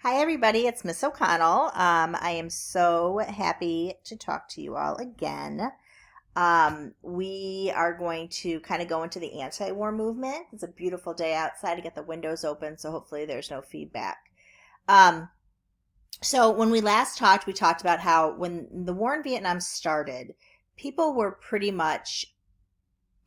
Hi, everybody. It's Miss O'Connell. I am so happy to talk to you all again. We are going to kind of go into the anti-war movement. It's a beautiful day outside to get the windows open, so hopefully there's no feedback. Um, so when we last talked, we talked about how when the war in Vietnam started, people were pretty much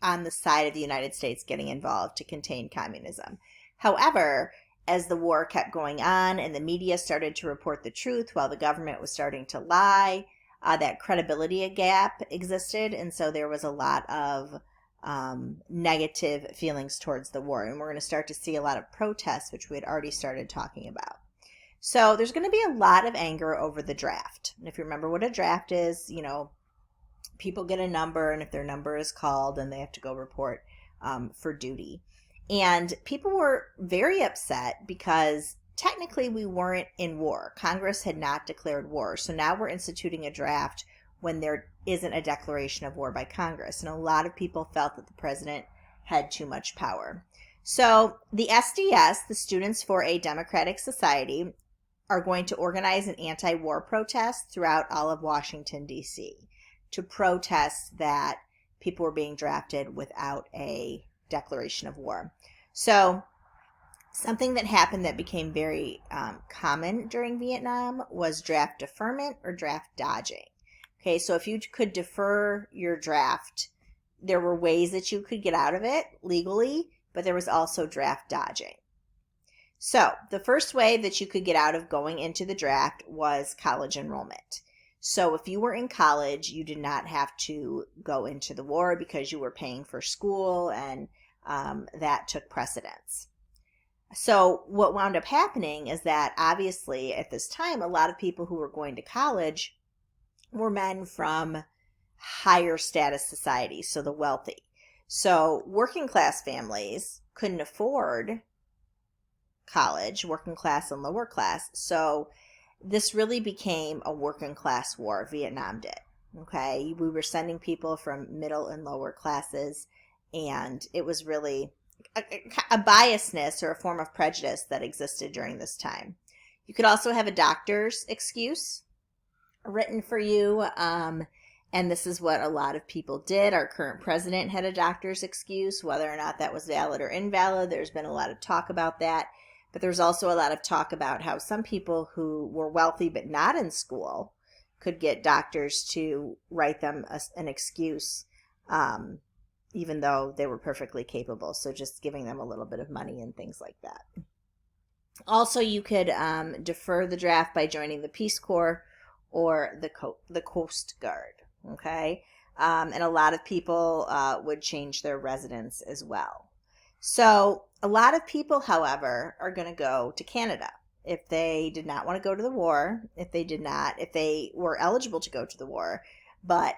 on the side of the United States getting involved to contain communism. However, as the war kept going on and the media started to report the truth while the government was starting to lie, that credibility gap existed. And so there was a lot of negative feelings towards the war. And we're going to start to see a lot of protests, which we had already started talking about. So there's going to be a lot of anger over the draft. And if you remember what a draft is, people get a number, and if their number is called, then they have to go report for duty. And people were very upset because technically we weren't in war. Congress had not declared war. So now we're instituting a draft when there isn't a declaration of war by Congress. And a lot of people felt that the president had too much power. So the SDS, the Students for a Democratic Society, are going to organize an anti-war protest throughout all of Washington, D.C. to protest that people were being drafted without a declaration of war. So something that happened that became very common during Vietnam was draft deferment or draft dodging. Okay, so if you could defer your draft, there were ways that you could get out of it legally, but there was also draft dodging. So the first way that you could get out of going into the draft was college enrollment. So if you were in college, you did not have to go into the war because you were paying for school, and that took precedence. So what wound up happening is that obviously at this time, a lot of people who were going to college were men from higher status societies, so the wealthy. So working class families couldn't afford college, working class and lower class. So this really became a working class war. Vietnam did. Okay. We were sending people from middle and lower classes, and it was really a biasness or a form of prejudice that existed during this time. You could also have a doctor's excuse written for you. And this is what a lot of people did. Our current president had a doctor's excuse. Whether or not that was valid or invalid, there's been a lot of talk about that. But there's also a lot of talk about how some people who were wealthy but not in school could get doctors to write them an excuse, even though they were perfectly capable. So just giving them a little bit of money and things like that. Also, you could defer the draft by joining the Peace Corps or the Coast Guard. Okay, and a lot of people would change their residence as well. So a lot of people, however, are going to go to Canada if they did not want to go to the war, if they were eligible to go to the war, but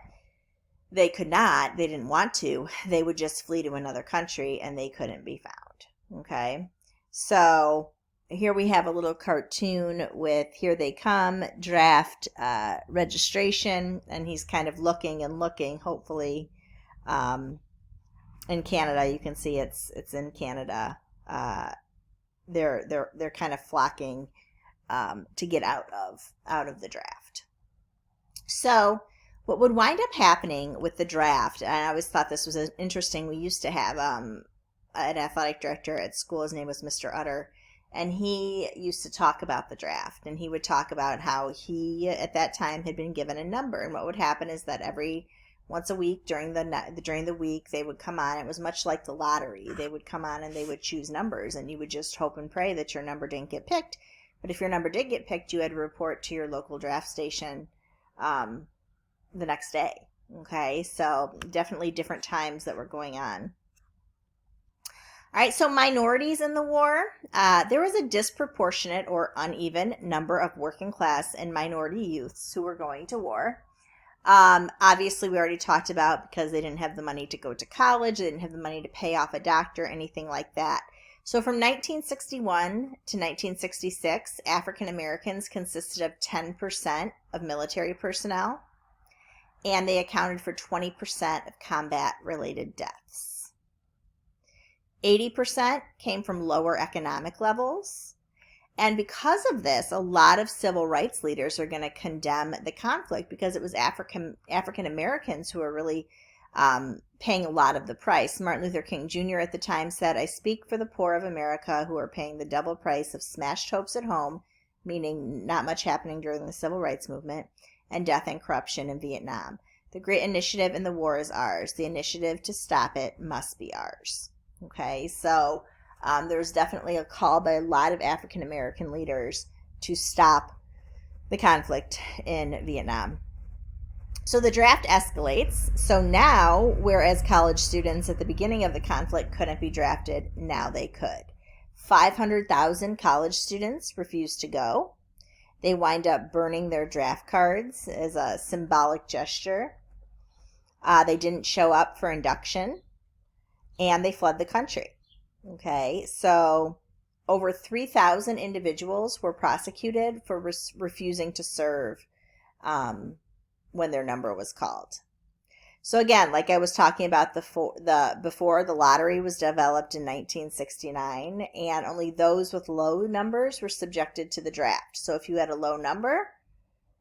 they could not, they didn't want to, they would just flee to another country and they couldn't be found. Okay. So here we have a little cartoon with "Here They Come," draft registration, and he's kind of looking and looking, hopefully. In Canada, you can see it's in Canada. They're kind of flocking to get out of the draft. So what would wind up happening with the draft, and I always thought this was interesting. We used to have an athletic director at school. His name was Mr. Utter, and he used to talk about the draft, and he would talk about how he at that time had been given a number, and what would happen is that every once a week during the week they would come on. It was much like the lottery. They would come on and they would choose numbers, and you would just hope and pray that your number didn't get picked. But if your number did get picked, you had to report to your local draft station the next day. Okay, so definitely different times that were going on. All right, so minorities in the war. There was a disproportionate or uneven number of working class and minority youths who were going to war. Obviously, we already talked about because they didn't have the money to go to college, they didn't have the money to pay off a doctor, anything like that. So from 1961 to 1966, African Americans consisted of 10% of military personnel, and they accounted for 20% of combat-related deaths. 80% came from lower economic levels, And because of this, a lot of civil rights leaders are going to condemn the conflict because it was African Americans who are really paying a lot of the price. Martin Luther King Jr. at the time said, "I speak for the poor of America who are paying the double price of smashed hopes at home," meaning not much happening during the civil rights movement, "and death and corruption in Vietnam. The great initiative in the war is ours. The initiative to stop it must be ours." Okay, so there's definitely a call by a lot of African American leaders to stop the conflict in Vietnam. So the draft escalates. So now, whereas college students at the beginning of the conflict couldn't be drafted, now they could. 500,000 college students refused to go. They wind up burning their draft cards as a symbolic gesture. They didn't show up for induction, and they fled the country. Okay, so over 3,000 individuals were prosecuted for refusing to serve when their number was called. So again, like I was talking about before, the lottery was developed in 1969, and only those with low numbers were subjected to the draft. So if you had a low number,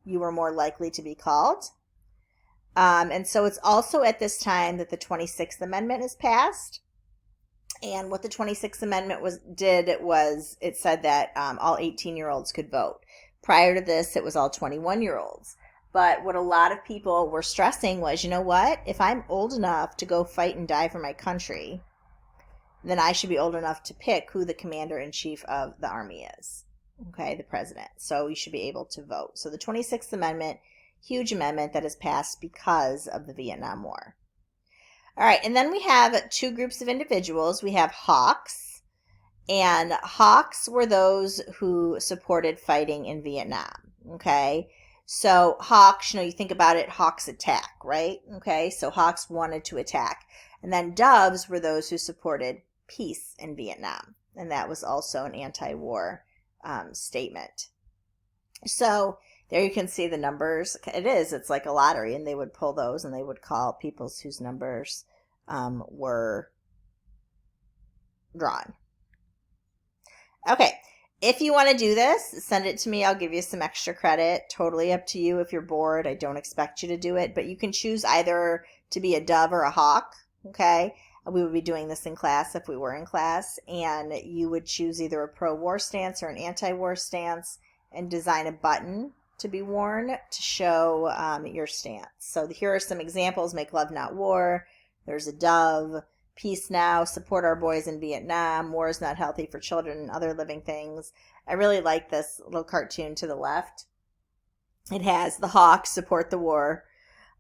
you were more likely to be called. And so it's also at this time that the 26th Amendment is passed. And what the 26th Amendment did was it said that all 18-year-olds could vote. Prior to this, it was all 21-year-olds. But what a lot of people were stressing was, you know what? If I'm old enough to go fight and die for my country, then I should be old enough to pick who the commander-in-chief of the army is. Okay, the president. So you should be able to vote. So the 26th Amendment, huge amendment that is passed because of the Vietnam War. All right, and then we have two groups of individuals. We have hawks, and hawks were those who supported fighting in Vietnam, okay? So hawks, you think about it, hawks attack, right? Okay, so hawks wanted to attack. And then doves were those who supported peace in Vietnam, and that was also an anti-war statement. So there you can see the numbers. It's like a lottery, and they would pull those and they would call people whose numbers were drawn. Okay, if you want to do this, send it to me. I'll give you some extra credit. Totally up to you if you're bored. I don't expect you to do it, but you can choose either to be a dove or a hawk, okay? We would be doing this in class if we were in class, and you would choose either a pro-war stance or an anti-war stance and design a button to be worn to show your stance. So here are some examples. Make love, not war. There's a dove. Peace now. Support our boys in Vietnam. War is not healthy for children and other living things. I really like this little cartoon to the left. It has the hawk, support the war.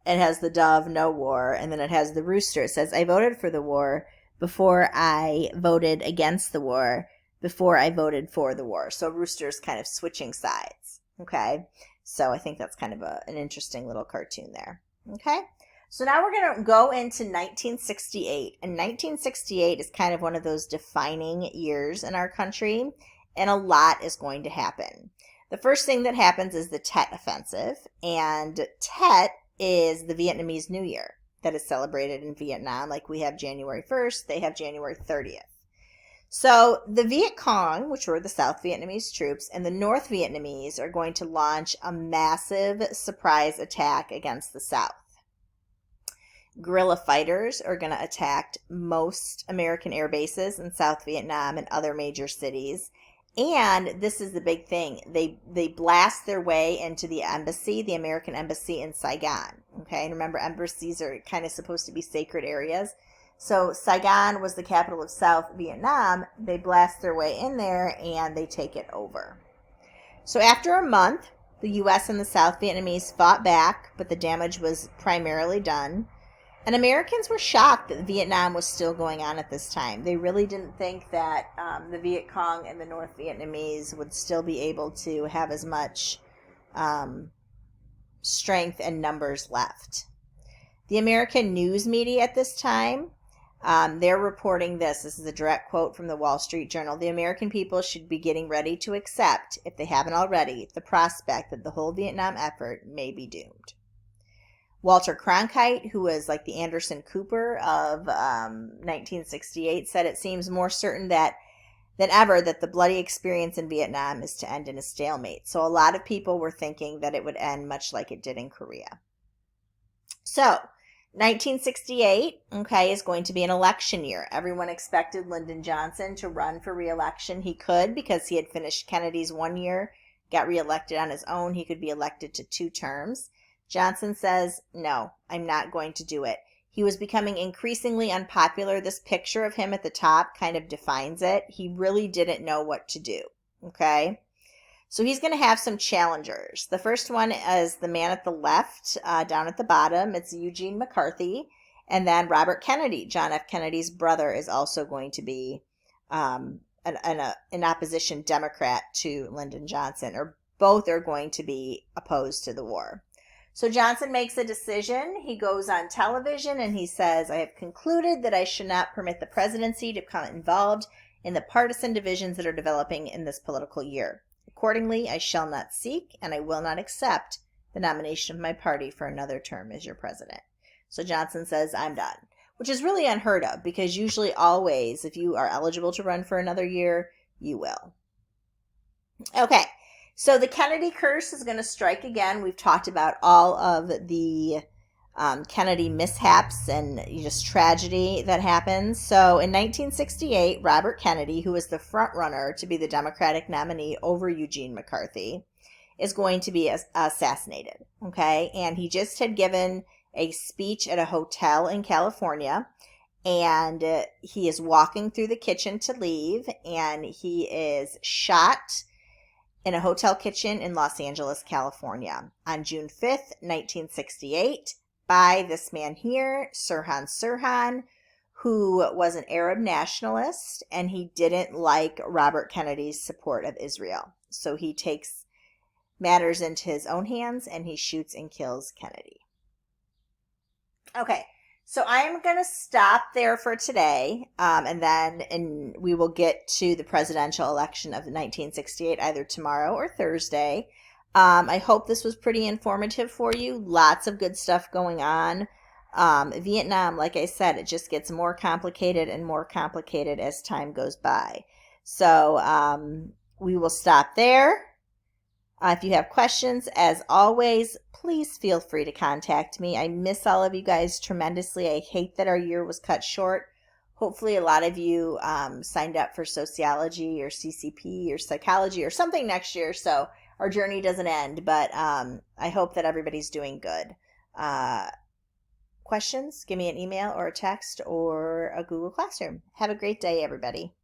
It has the dove, no war. And then it has the rooster. It says, I voted for the war before I voted against the war, before I voted for the war. So rooster's kind of switching sides. Okay, so I think that's kind of an interesting little cartoon there. Okay, so now we're going to go into 1968. And 1968 is kind of one of those defining years in our country, and a lot is going to happen. The first thing that happens is the Tet Offensive, and Tet is the Vietnamese New Year that is celebrated in Vietnam. Like we have January 1st, they have January 30th. So the Viet Cong, which were the South Vietnamese troops, and the North Vietnamese are going to launch a massive surprise attack against the South. Guerrilla fighters are going to attack most American air bases in South Vietnam and other major cities. And this is the big thing. They blast their way into the embassy, the American embassy in Saigon. Okay, and remember, embassies are kind of supposed to be sacred areas. So Saigon was the capital of South Vietnam. They blast their way in there and they take it over. So after a month, the U.S. and the South Vietnamese fought back, but the damage was primarily done. And Americans were shocked that Vietnam was still going on at this time. They really didn't think that the Viet Cong and the North Vietnamese would still be able to have as much strength and numbers left. The American news media at this time, they're reporting this. This is a direct quote from the Wall Street Journal. The American people should be getting ready to accept, if they haven't already, the prospect that the whole Vietnam effort may be doomed. Walter Cronkite, who was like the Anderson Cooper of 1968, said it seems more certain that than ever that the bloody experience in Vietnam is to end in a stalemate. So a lot of people were thinking that it would end much like it did in Korea. So 1968, okay, is going to be an election year. Everyone expected Lyndon Johnson to run for re-election. He could, because he had finished Kennedy's 1 year, got re-elected on his own. He could be elected to 2 terms. Johnson says, no, I'm not going to do it. He was becoming increasingly unpopular. This picture of him at the top kind of defines it. He really didn't know what to do, okay? So he's going to have some challengers. The first one is the man at the left, down at the bottom. It's Eugene McCarthy. And then Robert Kennedy, John F. Kennedy's brother, is also going to be an opposition Democrat to Lyndon Johnson, or both are going to be opposed to the war. So Johnson makes a decision. He goes on television and he says, I have concluded that I should not permit the presidency to become involved in the partisan divisions that are developing in this political year. Accordingly, I shall not seek and I will not accept the nomination of my party for another term as your president. So Johnson says, I'm done, which is really unheard of because usually always, if you are eligible to run for another year, you will. Okay, so the Kennedy curse is going to strike again. We've talked about all of the Kennedy mishaps and just tragedy that happens. So in 1968, Robert Kennedy, who was the front runner to be the Democratic nominee over Eugene McCarthy, is going to be assassinated. Okay, and he just had given a speech at a hotel in California, and he is walking through the kitchen to leave, and he is shot in a hotel kitchen in Los Angeles, California on June 5th, 1968. By this man here, Sirhan Sirhan, who was an Arab nationalist, and he didn't like Robert Kennedy's support of Israel. So he takes matters into his own hands and he shoots and kills Kennedy. Okay, so I'm going to stop there for today, and we will get to the presidential election of 1968 either tomorrow or Thursday. I hope this was pretty informative for you. Lots of good stuff going on. Vietnam, like I said, it just gets more complicated and more complicated as time goes by. So we will stop there. If you have questions, as always, please feel free to contact me. I miss all of you guys tremendously. I hate that our year was cut short. Hopefully a lot of you signed up for sociology or CCP or psychology or something next year, so our journey doesn't end, but I hope that everybody's doing good. Questions? Give me an email or a text or a Google Classroom. Have a great day, everybody.